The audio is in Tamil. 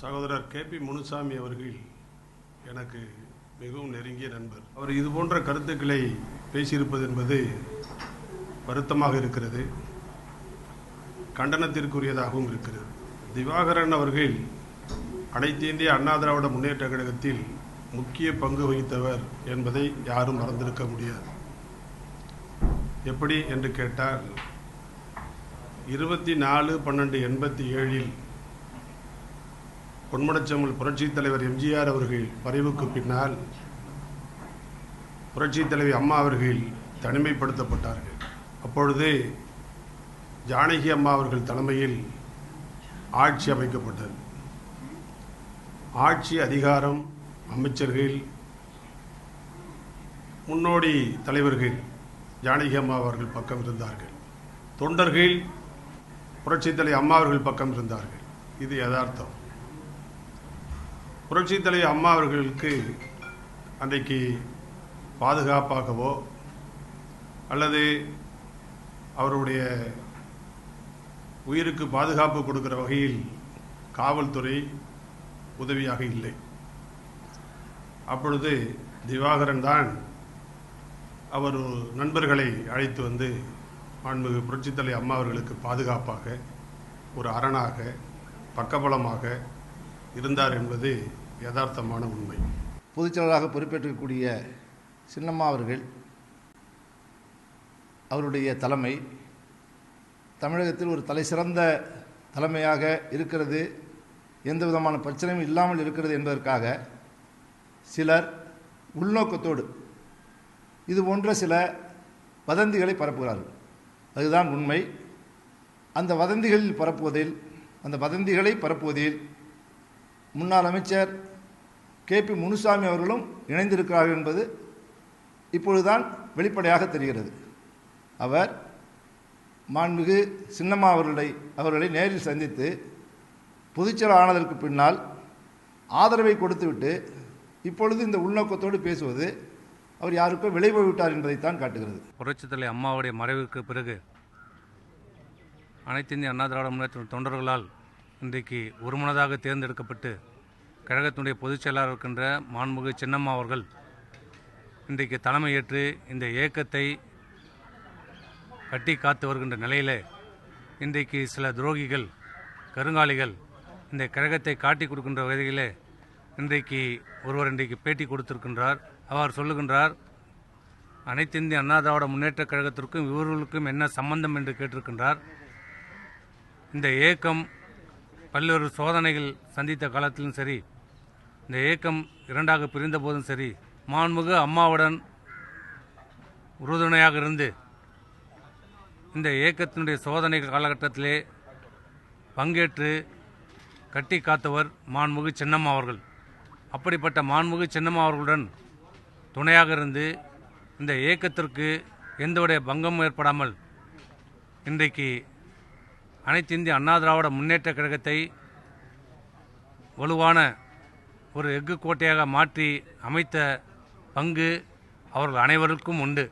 சகோதரர் KP முனுசாமி அவர்கள் எனக்கு மிகவும் நெருங்கிய நண்பர். அவர் இது போன்ற கருத்துக்களை பேசியிருப்பது என்பது வருத்தமாக இருக்கிறது, கண்டனத்திற்குரியதாகவும் இருக்கிறது. திவாகரன் அவர்கள் அனைத்து இந்திய அண்ணா திராவிட முன்னேற்ற கழகத்தில் முக்கிய பங்கு வகித்தவர் என்பதை யாரும் மறந்திருக்க முடியாது. எப்படி என்று கேட்டால் 24/12/87 பொன்மனச்செம்மல் புரட்சித் தலைவர் எம்ஜிஆர் அவர்கள் மறைவுக்கு பின்னால் புரட்சித் தலைவி அம்மா அவர்கள் தனிமைப்படுத்தப்பட்டார்கள். அப்பொழுது ஜானகி அம்மா அவர்கள் தலைமையில் ஆட்சி அமைக்கப்பட்டது. ஆட்சி அதிகாரம், அமைச்சர்கள், முன்னோடி தலைவர்கள் ஜானகி அம்மா அவர்கள் பக்கம் இருந்தார்கள், தொண்டர்கள் புரட்சித் தலைவி அம்மா அவர்கள் பக்கம் இருந்தார்கள். இது யதார்த்தம். புரட்சித் தலைவி அம்மா அவர்களுக்கு அன்றைக்கு பாதுகாப்பாகவோ அல்லது அவருடைய உயிருக்கு பாதுகாப்பு கொடுக்கிற வகையில் காவல்துறை உதவியாக இல்லை. அப்பொழுது திவாகரன் தான் அவர் நண்பர்களை அழைத்து வந்து மாண்புமிகு புரட்சித் தலைவி அம்மா அவர்களுக்கு பாதுகாப்பாக, ஒரு அரணாக, பக்கபலமாக இருந்தார் என்பது யதார்த்தமான உண்மை. பொதுச்செயலாளராக பொறுப்பேற்றக்கூடிய சின்னம்மா அவர்கள், அவருடைய தலைமை தமிழகத்தில் ஒரு தலைசிறந்த தலைமையாக இருக்கிறது, எந்த விதமான பிரச்சனையும் இல்லாமல் இருக்கிறது என்பதற்காக சிலர் உள்நோக்கத்தோடு இது போன்ற சில வதந்திகளை பரப்புகிறார்கள். அதுதான் உண்மை. அந்த வதந்திகளை பரப்புவதில் முன்னாள் அமைச்சர் KP முனுசாமி அவர்களும் இணைந்திருக்கிறார்கள் என்பது இப்பொழுதுதான் வெளிப்படையாக தெரிகிறது. அவர் மாண்புமிகு சின்னம்மா அவர்களை நேரில் சந்தித்து பொதுச்செயலாளர் ஆனதற்கு பின்னால் ஆதரவை கொடுத்துவிட்டு இப்பொழுது இந்த உள்நோக்கத்தோடு பேசுவது அவர் யாருக்கோ விலை போய்விட்டார் என்பதைத்தான் காட்டுகிறது. புரட்சித் தலைவர் அம்மாவுடைய மறைவுக்கு பிறகு அனைத்து இந்திய அண்ணா திராவிட முன்னேற்ற தொண்டர்களால் இன்றைக்கு ஒருமனதாக தேர்ந்தெடுக்கப்பட்டு கழகத்தினுடைய பொதுச் செயலாளர் இருக்கின்ற மாண்புமிகு சின்னம்மா அவர்கள் இன்றைக்கு தலைமையேற்று இந்த இயக்கத்தை கட்டி காத்து வருகின்ற நிலையிலே இன்றைக்கு சில துரோகிகள், கருங்காலிகள் இந்த கழகத்தை காட்டி கொடுக்கின்ற வகையிலே இன்றைக்கு பேட்டி கொடுத்திருக்கின்றார். அவர் சொல்லுகின்றார், அனைத்து இந்திய அண்ணா திராவிட முன்னேற்ற கழகத்திற்கும் இவர்களுக்கும் என்ன சம்பந்தம் என்று கேட்டிருக்கின்றார். இந்த இயக்கம் பல்வேறு சோதனைகள் சந்தித்த காலத்திலும் சரி, இந்த இயக்கம் இரண்டாக பிரிந்த போதும் சரி, மாண்புமிகு அம்மாவுடன் உறுதுணையாக இருந்து இந்த இயக்கத்தினுடைய சோதனை காலகட்டத்திலே பங்கேற்று கட்டி காத்தவர் மாண்புமிகு சின்னம்மா அவர்கள். அப்படிப்பட்ட மாண்புமிகு சின்னம்மா அவர்களுடன் துணையாக இருந்து இந்த இயக்கத்திற்கு எந்தவுடைய பங்கமும் ஏற்படாமல் இன்றைக்கு அனைத்து இந்திய அண்ணா திராவிட முன்னேற்ற கழகத்தை வலுவான ஒரு எஃகு கோட்டையாக மாற்றி அமைத்த பங்கு அவர்கள் அனைவருக்கும் உண்டு.